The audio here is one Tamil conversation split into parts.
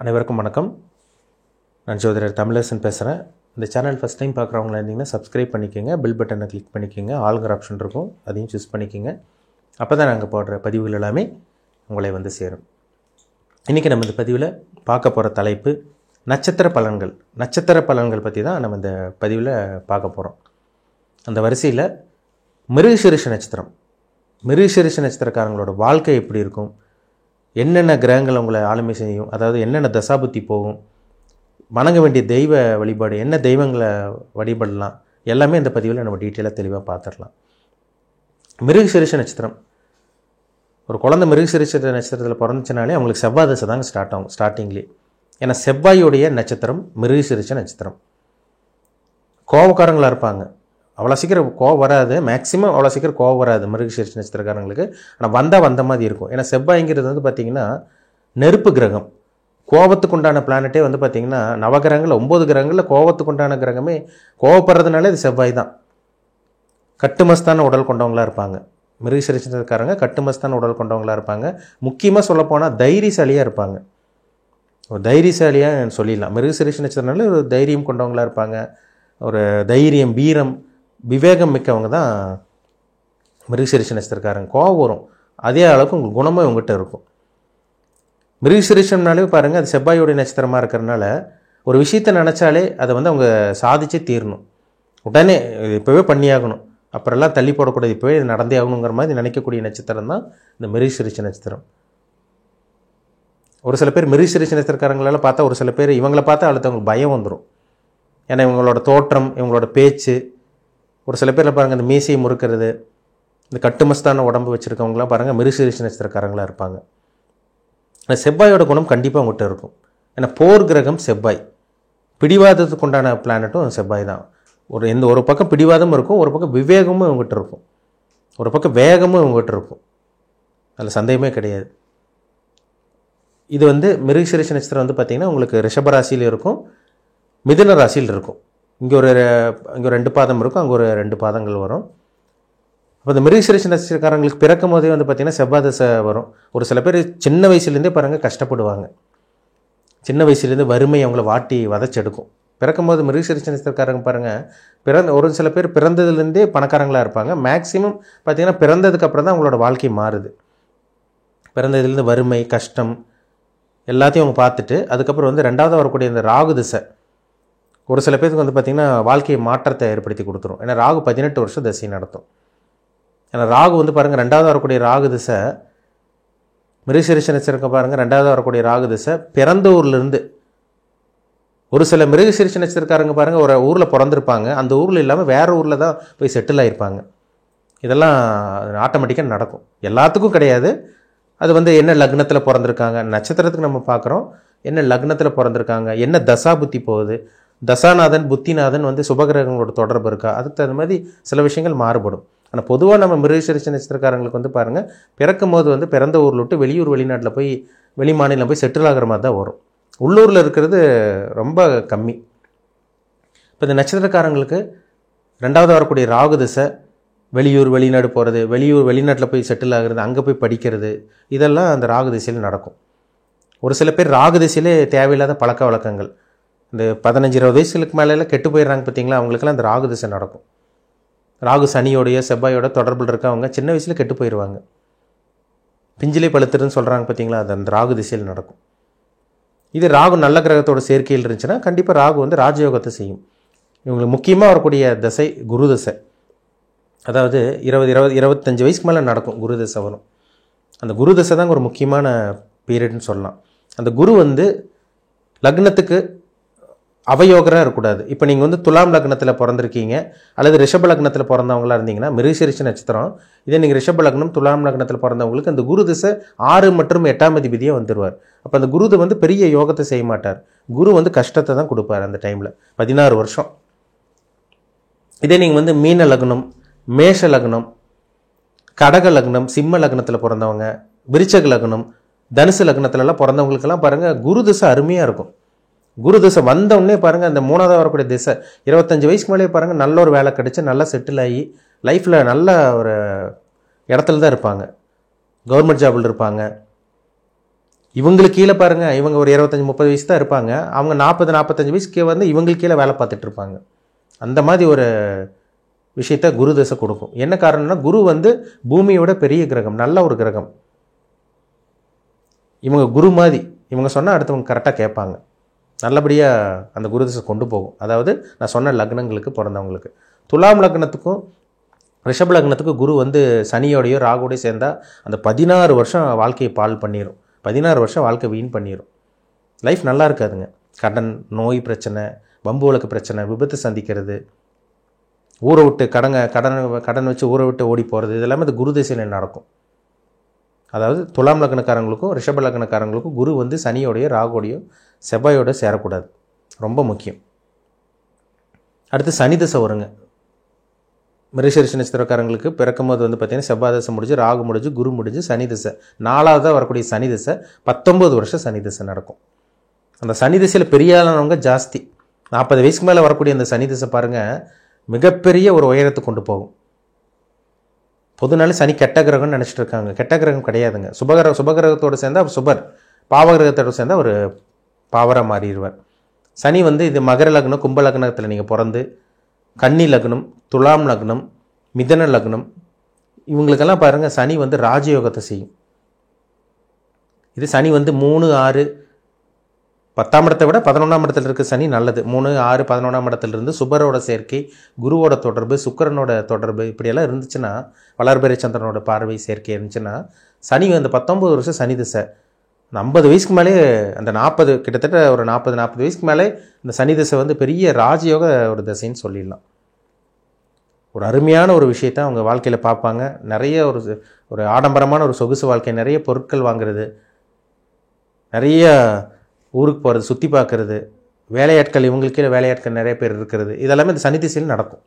அனைவருக்கும் வணக்கம். நான் ஜோதிடர் தமிழரசன் பேசுகிறேன். இந்த சேனல் ஃபஸ்ட் டைம் பார்க்குறவங்களா இருந்தீங்கன்னா சப்ஸ்கிரைப் பண்ணிக்கோங்க, பெல் பட்டனை கிளிக் பண்ணிக்கோங்க, ஆளுங்கிற ஆப்ஷன் இருக்கும், அதையும் சூஸ் பண்ணிக்கோங்க. அப்போ தான் நாங்கள் போடுற பதிவுகள் எல்லாமே உங்களை வந்து சேரும். இன்றைக்கி நம்ம இந்த பதிவில் பார்க்க போகிற தலைப்பு நட்சத்திர பலன்கள். நட்சத்திர பலன்கள் பற்றி தான் நம்ம இந்த பதிவில் பார்க்க போகிறோம். அந்த வரிசையில் மிருகசீரிஷ நட்சத்திரம், மிருகசீரிஷ நட்சத்திரக்காரங்களோட வாழ்க்கை எப்படி இருக்கும், என்னென்ன கிரகங்கள் உங்களை ஆளுமை செய்யும், அதாவது என்னென்ன தசாபுத்தி போகும், வணங்க வேண்டிய தெய்வ வழிபாடு, என்ன தெய்வங்களை வழிபடலாம், எல்லாமே இந்த பதிவில் நம்ம டீட்டெயிலாக தெளிவாக பார்த்துடலாம். மிருகசீரிஷ நட்சத்திரம், ஒரு குழந்தை மிருகசீரிஷ நட்சத்திரத்தில் பிறந்துச்சுனாலே அவங்களுக்கு செவ்வாய் தசை தாங்க ஸ்டார்ட் ஆகும் ஸ்டார்டிங்லேயே. ஏன்னா செவ்வாயுடைய நட்சத்திரம் மிருகசீரிஷ நட்சத்திரம். கோபக்காரங்களாக இருப்பாங்க, அவ்வளோ சீக்கிரம் கோவம் வராது, மேக்ஸிமம் அவ்வளோ சீக்கிரம் கோவம் வராது மிருகசீரிஷ நட்சத்திரக்காரங்களுக்கு. ஆனால் வந்த மாதிரி இருக்கும். ஏன்னா செவ்வாய்ங்கிறது வந்து பார்த்திங்கன்னா நெருப்பு கிரகம். கோபத்துக்கு உண்டான பிளானட்டே வந்து பார்த்திங்கன்னா நவகிரகங்களில் 9 கிரகங்களில் கோபத்துக்கு உண்டான கிரகமே கோவப்படுறதுனால இது செவ்வாய் தான். கட்டுமஸ்தான உடல் கொண்டவங்களாக இருப்பாங்க மிருகசீரிஷ நட்சத்திரக்காரங்க, கட்டுமஸ்தான உடல் கொண்டவங்களாக இருப்பாங்க. முக்கியமாக சொல்லப்போனால் தைரியசாலியாக இருப்பாங்க. ஒரு தைரியசாலியாக சொல்லிடலாம். மிருகசீரிஷ நட்சத்திரனால ஒரு தைரியம் கொண்டவங்களாக இருப்பாங்க. ஒரு தைரியம், வீரம், விவேகம் மிக்கவங்க தான் மிருகசீரிஷ நட்சத்திரக்காரங்க. கோவம் வரும், அதே அளவுக்கு உங்களுக்கு குணமும் இவங்ககிட்ட இருக்கும். மிருகசீரிஷம்னாலே பாருங்கள், அது செவ்வாயோடைய நட்சத்திரமாக இருக்கிறதுனால ஒரு விஷயத்தை நினச்சாலே அதை வந்து அவங்க சாதிச்சே தீரணும், உடனே இப்போவே பண்ணியாகணும், அப்புறம்லாம் தள்ளி போடக்கூடாது, இப்போவே இது நடந்தே ஆகணுங்கிற மாதிரி நினைக்கக்கூடிய நட்சத்திரம் தான் இந்த மிருகசீரிஷ நட்சத்திரம். ஒரு சில பேர் மிருகசீரிஷ நட்சத்திரக்காரங்களால் பார்த்தா, ஒரு சில பேர் இவங்களை பார்த்தா அடுத்தவங்களுக்கு பயம் வந்துடும். ஏன்னா இவங்களோட தோற்றம், இவங்களோட பேச்சு, ஒரு சில பேரில் பாருங்கள் இந்த மீசையை முறுக்கிறது, இந்த கட்டுமஸ்தான உடம்பு வச்சுருக்கவங்களாம் பாருங்கள் மிருகசீரிஷ நட்சத்திரக்காரங்களாக இருப்பாங்க. ஆனால் செவ்வாயோட குணம் கண்டிப்பாக அவங்ககிட்ட இருக்கும். ஏன்னா போர் கிரகம் செவ்வாய், பிடிவாதத்துக்கு உண்டான பிளானட்டும் செவ்வாய் தான். ஒரு பக்கம் பிடிவாதமும் இருக்கும், ஒரு பக்கம் விவேகமும் இவங்ககிட்ட இருக்கும், ஒரு பக்கம் வேகமும் இவங்ககிட்ட இருக்கும், அதில் சந்தேகமே கிடையாது. இது வந்து மிருகசீரிஷ நட்சத்திரம் வந்து பார்த்திங்கன்னா உங்களுக்கு ரிஷபராசியில் இருக்கும், மிதுன ராசியில் இருக்கும். இங்கே ஒரு 2 பாதம் இருக்கும், அங்கே ஒரு 2 பாதங்கள் வரும். அப்போ இந்த மிருகசீரிஷ நட்சத்திரக்காரங்களுக்கு பிறக்கும் போதே வந்து பார்த்திங்கன்னா செவ்வாய் தசை வரும். ஒரு சில பேர் சின்ன வயசுலேருந்தே பாருங்கள் கஷ்டப்படுவாங்க. சின்ன வயசுலேருந்து வறுமை அவங்கள வாட்டி வதச்செடுக்கும். பிறக்கும்போது மிருகசீரிஷ நட்சத்திரக்காரங்க பாருங்கள், ஒரு சில பேர் பிறந்ததுலேருந்தே பணக்காரங்களாக இருப்பாங்க. மேக்ஸிமம் பார்த்திங்கன்னா பிறந்ததுக்கப்புறம் தான் அவங்களோட வாழ்க்கை மாறுது. பிறந்ததுலேருந்து வறுமை, கஷ்டம் எல்லாத்தையும் அவங்க பார்த்துட்டு அதுக்கப்புறம் வந்து 2வது வரக்கூடிய இந்த ராகு திசை ஒரு சில பேருக்கு வந்து பார்த்திங்கன்னா வாழ்க்கையை மாற்றத்தை ஏற்படுத்தி கொடுத்துரும். ஏன்னா ராகு 18 வருஷம் திசை நடத்தும். ஏன்னா ராகு வந்து பாருங்கள் 2வது வரக்கூடிய ராகு திசை, மிருகசீரிஷ நட்சத்திரம் பாருங்கள் 2வது வரக்கூடிய ராகு திசை பிறந்த ஊர்லேருந்து, ஒரு சில மிருகசீரிஷ நட்சத்திரக்காரங்க பாருங்கள் ஒரு ஊரில் பிறந்திருப்பாங்க, அந்த ஊரில் இல்லாமல் வேறு ஊரில் தான் போய் செட்டில் ஆகிருப்பாங்க. இதெல்லாம் ஆட்டோமேட்டிக்காக நடக்கும், எல்லாத்துக்கும் கிடையாது. அது வந்து என்ன லக்னத்தில் பிறந்திருக்காங்க, நட்சத்திரத்துக்கு நம்ம பார்க்குறோம், என்ன லக்னத்தில் பிறந்திருக்காங்க, என்ன தசாபுத்தி போகுது, தசாநாதன் புத்திநாதன் வந்து சுபகிரகங்களோட தொடர்பு இருக்கா, அதுக்கு தகுந்த மாதிரி சில விஷயங்கள் மாறுபடும். ஆனால் பொதுவாக நம்ம மிருகசீரிஷ நட்சத்திரக்காரங்களுக்கு வந்து பாருங்கள் பிறக்கும் போது வந்து பிறந்த ஊரில் விட்டு வெளியூர் வெளிநாட்டில் போய் வெளி மாநிலம் போய் செட்டில் ஆகிற மாதிரி தான் வரும். உள்ளூரில் இருக்கிறது ரொம்ப கம்மி. இப்போ இந்த நட்சத்திரக்காரங்களுக்கு 2வது வரக்கூடிய ராகு திசை, வெளியூர் வெளிநாடு போகிறது, வெளிநாட்டில் போய் செட்டில் ஆகிறது, அங்கே போய் படிக்கிறது, இதெல்லாம் அந்த ராகு திசையில் நடக்கும். ஒரு சில பேர் ராகு திசையிலே தேவையில்லாத பழக்க வழக்கங்கள், இந்த 15-20 வயசுக்கு மேலே கெட்டு போயிடுறாங்க பார்த்தீங்களா, அவங்களுக்கெல்லாம் இந்த ராகு திசை நடக்கும். ராகு சனியோடைய செவ்வாயோட தொடர்பில் இருக்கவங்க சின்ன வயசில் கெட்டு போயிடுவாங்க, பிஞ்சிலே பழுத்துருன்னு சொல்கிறாங்க பார்த்தீங்களா, அது அந்த ராகு திசையில் நடக்கும். இது ராகு நல்ல கிரகத்தோட சேர்க்கையில் இருந்துச்சுன்னா கண்டிப்பாக ராகு வந்து ராஜயோகத்தை செய்யும். இவங்களுக்கு முக்கியமாக வரக்கூடிய தசை குரு தசை, அதாவது 25 வயசுக்கு மேலே நடக்கும் குரு தசை வரும். அந்த குரு தசை தான் ஒரு முக்கியமான பீரியட்னு சொல்லலாம். அந்த குரு வந்து லக்னத்துக்கு அவயோகராக இருக்கக்கூடாது. இப்போ நீங்கள் வந்து துலாம் லக்னத்தில் பிறந்திருக்கீங்க அல்லது ரிஷப லக்னத்தில் பிறந்தவங்களாக இருந்தீங்கன்னா மிருகசீரிஷ நட்சத்திரம், இதே நீங்கள் ரிஷப லக்னம் துலாம் லக்னத்தில் பிறந்தவங்களுக்கு அந்த குரு திசை 6 மற்றும் 8ஆம் அதிபதியாக வந்துடுவார். அப்போ அந்த குரு வந்து பெரிய யோகத்தை செய்ய மாட்டார், குரு வந்து கஷ்டத்தை தான் கொடுப்பார் அந்த டைமில் 16 வருஷம். இதே நீங்கள் வந்து மீன லக்னம், மேஷ லக்னம், கடக லக்னம், சிம்ம லக்னத்தில் பிறந்தவங்க, விருச்சக லக்னம், தனுசு லக்னத்துலலாம் பிறந்தவங்களுக்கெல்லாம் பாருங்கள் குரு திசை அருமையாக இருக்கும். குரு திசை வந்தவுடனே பாருங்கள் அந்த 3வது வரக்கூடிய திசை 25 வயசுக்கு மேலே பாருங்கள் நல்ல ஒரு வேலை கிடச்சி நல்லா செட்டில் ஆகி லைஃப்பில் நல்ல ஒரு இடத்துல தான் இருப்பாங்க, கவர்மெண்ட் ஜாபில் இருப்பாங்க, இவங்களுக்கு கீழே பாருங்கள், இவங்க ஒரு 25-30 வயசு தான் இருப்பாங்க, அவங்க 40-45 வயசுக்கு வந்து இவங்களுக்கு கீழே வேலை பார்த்துட்டு இருப்பாங்க. அந்த மாதிரி ஒரு விஷயத்த குரு தசை கொடுக்கும். என்ன காரணம்னா, குரு வந்து பூமியோட பெரிய கிரகம், நல்ல ஒரு கிரகம். இவங்க குரு மாதிரி, இவங்க சொன்னால் அடுத்தவங்க கரெக்டாக கேட்பாங்க. நல்லபடியாக அந்த குரு தசை கொண்டு போகும். அதாவது நான் சொன்ன லக்னங்களுக்கு பிறந்தவங்களுக்கு, துலாம் லக்னத்துக்கும் ரிஷப லக்னத்துக்கும் குரு வந்து சனியோடையோ ராகுவோடையோ சேர்ந்தால் அந்த 16 வருஷம் வாழ்க்கையை பால் பண்ணிடும். 16 வருஷம் வாழ்க்கை வீண் பண்ணிடும். லைஃப் நல்லா இருக்காதுங்க. கடன், நோய் பிரச்சனை, வம்பு வழக்கு பிரச்சனை, விபத்து சந்திக்கிறது, ஊரை விட்டு கடன் வச்சு ஊரை விட்டு ஓடி போகிறது, இதெல்லாமே இந்த குரு திசையில் நடக்கும். அதாவது துலாம் லக்னக்காரங்களுக்கும் ரிஷப லக்னக்காரங்களுக்கும் குரு வந்து சனியோடையோ ராகுவோடையோ செவ்வாயோட சேரக்கூடாது. ரொம்ப முக்கியம். அடுத்து சனி திசை வருங்க. மிருகசீரிஷ நட்சத்திரக்காரங்களுக்கு பிறக்கும்போது வந்து பார்த்திங்கன்னா செவ்வாய் திசை முடிஞ்சு, ராகு முடிஞ்சு, குரு முடிஞ்சு, சனி திசை 4வதாக வரக்கூடிய சனி திசை 19 வருஷம் சனி திசை நடக்கும். அந்த சனி திசையில் பெரிய ஆளானவங்க ஜாஸ்தி. 40 வயசுக்கு மேலே வரக்கூடிய அந்த சனி திசை பாருங்கள், மிகப்பெரிய ஒரு உயரத்துக்கு கொண்டு போகும். பொதுனால சனி கெட்ட கிரகம்னு நினச்சிட்டு இருக்காங்க. கெட்ட கிரகம் கிடையாதுங்க. சுபகிரகத்தோடு சேர்ந்தால் அவர் சுபர், பாவகிரகத்தோடு சேர்ந்தால் ஒரு பாவராக மாறிடுவார். சனி வந்து இது மகர லக்னம், கும்ப லக்னத்தில் நீங்கள் பிறந்து கன்னி லக்னம், துலாம் லக்னம், மிதன லக்னம், இவங்களுக்கெல்லாம் பாருங்கள் சனி வந்து ராஜயோகத்தை செய்யும். இது சனி வந்து 3, 6, 10ஆம் இடத்தை விட 11ஆம் இடத்துல இருக்க சனி நல்லது. 3, 6, 11ஆம் இடத்துலேருந்து சுபரோட சேர்க்கை, குருவோட தொடர்பு, சுக்கிரனோட தொடர்பு இப்படியெல்லாம் இருந்துச்சுன்னா, வளர்பிறை சந்திரனோட பார்வை சேர்க்கை இருந்துச்சுன்னா, சனி வந்து 19 வருஷம் சனி திசை 50 வயசுக்கு மேலே, அந்த 40 கிட்டத்தட்ட ஒரு 40 வயசுக்கு மேலே இந்த சனி திசை வந்து பெரிய ராஜயோக ஒரு திசைன்னு சொல்லிடலாம். ஒரு அருமையான ஒரு விஷயத்தை அவங்க வாழ்க்கையில் பார்ப்பாங்க. நிறைய ஒரு ஆடம்பரமான ஒரு சொகுசு வாழ்க்கை, நிறைய பொருட்கள் வாங்குறது, நிறைய ஊருக்கு போகிறது, சுற்றி பார்க்குறது, வேலையாட்கள், இவங்களுக்கே வேலையாட்கள் நிறைய பேர் இருக்கிறது, இதெல்லாமே இந்த சனி திசையில் நடக்கும்.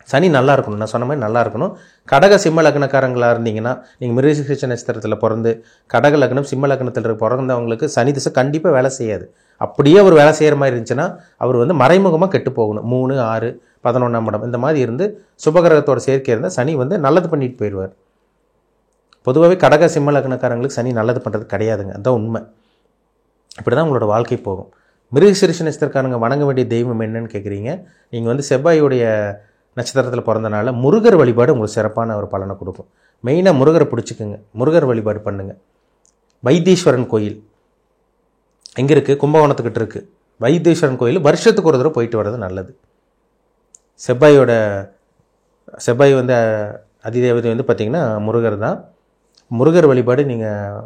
சனி நல்லா இருக்கணும், நான் சொன்ன மாதிரி நல்லா இருக்கணும். கடக சிம்ம லக்னக்காரங்களாக இருந்தீங்கன்னா, நீங்கள் மிருகசீரிஷ நட்சத்திரத்தில் பிறந்து கடக லக்னம் சிம்ம லக்னத்தில் பிறந்தவங்களுக்கு சனி திசை கண்டிப்பாக வேலை செய்யாது. அப்படியே அவர் வேலை செய்கிற மாதிரி இருந்துச்சுன்னா அவர் வந்து மறைமுகமாக கெட்டு போகணும். 3, 6, 11ஆம் இடம் இந்த மாதிரி இருந்து சுபகிரகத்தோட சேர்க்கை இருந்தால் சனி வந்து நல்லது பண்ணிட்டு போயிடுவார். பொதுவாகவே கடக சிம்ம லக்னக்காரங்களுக்கு சனி நல்லது பண்ணுறது கிடையாதுங்க, அதுதான் உண்மை. இப்படி தான் உங்களோட வாழ்க்கை போகும். மிருகசீரிஷ நட்சத்திரக்காரங்க வணங்க வேண்டிய தெய்வம் என்னன்னு கேட்குறீங்க. நீங்கள் வந்து செவ்வாயுடைய நட்சத்திரத்தில் பிறந்தனால முருகர் வழிபாடு உங்களுக்கு சிறப்பான ஒரு பலனை கொடுக்கும். மெயினாக முருகரை பிடிச்சிக்குங்க, முருகர் வழிபாடு பண்ணுங்கள். வைத்தீஸ்வரன் கோயில் எங்கே இருக்குது? கும்பகோணத்துக்கிட்ட இருக்குது. வைத்தீஸ்வரன் கோயில் வருஷத்துக்கு ஒரு தடவை போயிட்டு வர்றது நல்லது. செவ்வாய் வந்து அதிதேவதை வந்து பார்த்திங்கன்னா முருகர் தான். முருகர் வழிபாடு நீங்கள்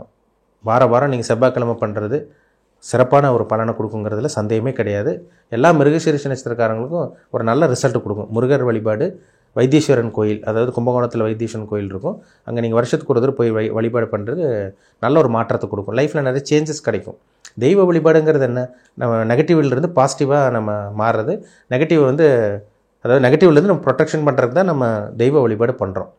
வாரம் நீங்கள் செவ்வாய்க்கிழமை பண்ணுறது சிறப்பான ஒரு பலனை கொடுக்குங்கிறதுல சந்தேகமே கிடையாது. எல்லா மிருகசீரிஷ நட்சத்திரக்காரங்களுக்கும் ஒரு நல்ல ரிசல்ட் கொடுக்கும். முருகர் வழிபாடு, வைத்தீஸ்வரன் கோயில், அதாவது கும்பகோணத்தில் வைத்தீஸ்வரன் கோயில் இருக்கும், அங்கே நீங்கள் வருஷத்துக்கு ஒரு தடவை போய் வழிபாடு பண்ணுறது நல்ல ஒரு மாற்றத்தை கொடுக்கும். லைஃப்பில் நிறைய சேஞ்சஸ் கிடைக்கும். தெய்வ வழிபாடுங்கிறது என்ன? நம்ம நெகட்டிவ்லேருந்து பாசிட்டிவாக நம்ம மாறுறது. நெகட்டிவ்லேருந்து நம்ம ப்ரொடெக்ஷன் பண்ணுறதுக்கு தான் நம்ம தெய்வ வழிபாடு பண்ணுறோம்.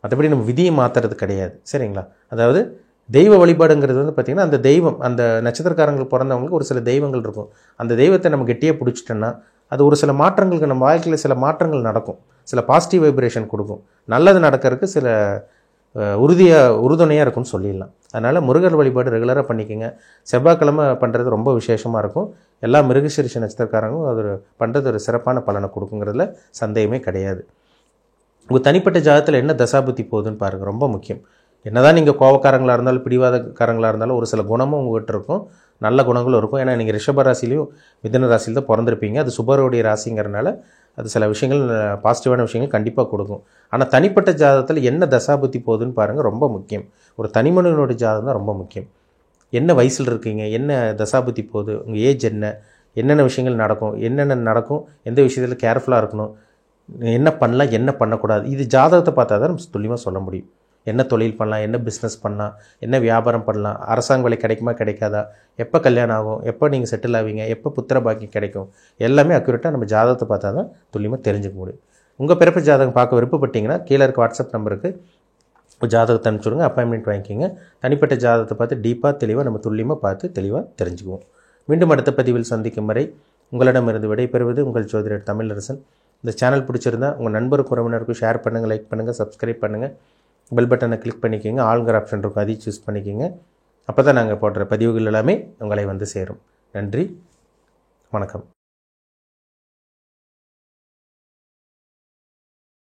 மற்றபடி நம்ம விதியை மாற்றுறது கிடையாது, சரிங்களா? அதாவது தெய்வ வழிபாடுங்கிறது வந்து பார்த்திங்கன்னா, அந்த தெய்வம், அந்த நட்சத்திரக்காரங்களுக்கு பிறந்தவங்களுக்கு ஒரு சில தெய்வங்கள் இருக்கும். அந்த தெய்வத்தை நம்ம கெட்டியாக பிடிச்சிட்டோன்னா அது ஒரு சில மாற்றங்களுக்கு, நம்ம வாழ்க்கையில் சில மாற்றங்கள் நடக்கும், சில பாசிட்டிவ் வைப்ரேஷன் கொடுக்கும், நல்லது நடக்கிறதுக்கு சில உறுதுணையாக இருக்கும்னு சொல்லிடலாம். அதனால் முருகர் வழிபாடு ரெகுலராக பண்ணிக்கோங்க. செவ்வாய்க்கிழமை பண்ணுறது ரொம்ப விசேஷமாக இருக்கும். எல்லா மிருகசீரிஷ நட்சத்திரக்காரங்களும் அது பண்ணுறது ஒரு சிறப்பான பலனை கொடுக்குங்கிறதுல சந்தேகமே கிடையாது. உங்கள் தனிப்பட்ட ஜாதகத்தில் என்ன தசாபுத்தி போகுதுன்னு பாருங்கள், ரொம்ப முக்கியம். என்னதான் நீங்கள் கோபக்காரங்களாக இருந்தாலும் பிடிவாதக்காரங்களாக இருந்தாலும் ஒரு சில குணமும் உங்கள்கிட்ட இருக்கும், நல்ல குணங்களும் இருக்கும். ஏன்னா நீங்கள் ரிஷப ராசிலையும் மிதுன ராசியில் தான் பிறந்திருப்பீங்க. அது சுபருடைய ராசிங்கிறனால அது சில விஷயங்கள், பாசிட்டிவான விஷயங்கள் கண்டிப்பாக கொடுக்கும். ஆனால் தனிப்பட்ட ஜாதகத்தில் என்ன தசாபுத்தி போகுதுன்னு பாருங்கள், ரொம்ப முக்கியம். ஒரு தனிமனிதனுடைய ஜாதகம் தான் ரொம்ப முக்கியம். என்ன வயசில் இருக்கீங்க, என்ன தசாபுத்தி போகுது, உங்கள் ஏஜ் என்னென்ன விஷயங்கள் நடக்கும், எந்த விஷயத்தில் கேர்ஃபுல்லாக இருக்கணும், என்ன பண்ணலாம், என்ன பண்ணக்கூடாது, இது ஜாதகத்தை பார்த்தா தான் நம்ம துல்லியமாக சொல்ல முடியும். என்ன தொழில் பண்ணலாம், என்ன பிஸ்னஸ் பண்ணலாம், என்ன வியாபாரம் பண்ணலாம், அரசாங்க வேலை கிடைக்குமா கிடைக்காதா, எப்போ கல்யாணம் ஆகும், எப்போ நீங்கள் செட்டில் ஆவீங்க, எப்போ புத்திர பாக்கியம் கிடைக்கும், எல்லாமே அக்யூரேட்டாக நம்ம ஜாதகத்தை பார்த்தா தான் துல்லியமாக தெரிஞ்சுக்க முடியும். உங்கள் பிறப்பு ஜாதகம் பார்க்க விருப்பப்பட்டீங்கன்னா கீழே இருக்க வாட்ஸ்அப் நம்பருக்கு ஜாதகத்தை அனுப்பிச்சுடுங்க, அப்பாயின்மெண்ட் வாங்கிக்கிங்க. தனிப்பட்ட ஜாதகத்தை பார்த்து டீப்பாக தெளிவாக நம்ம துல்லியமாக பார்த்து தெளிவாக தெரிஞ்சுக்குவோம். மீண்டும் அடுத்த பதிவில் சந்திக்கும் வரை உங்களிடமிருந்து விடைபெறுவது உங்கள் ஜோதிடர் தமிழரசன். இந்த சேனல் பிடிச்சிருந்தா உங்கள் நண்பருக்கு, உறவினருக்கும் ஷேர் பண்ணுங்கள், லைக் பண்ணுங்கள், சப்ஸ்கிரைப் பண்ணுங்கள், பெல் பட்டனை கிளிக் பண்ணிக்கோங்க, ஆளுங்கிற ஆப்ஷன் இருக்கும், அதையும் சூஸ் பண்ணிக்கோங்க. அப்போ தான் நாங்கள் போடுற பதிவுகள் எல்லாமே உங்களை வந்து சேரும். நன்றி, வணக்கம்.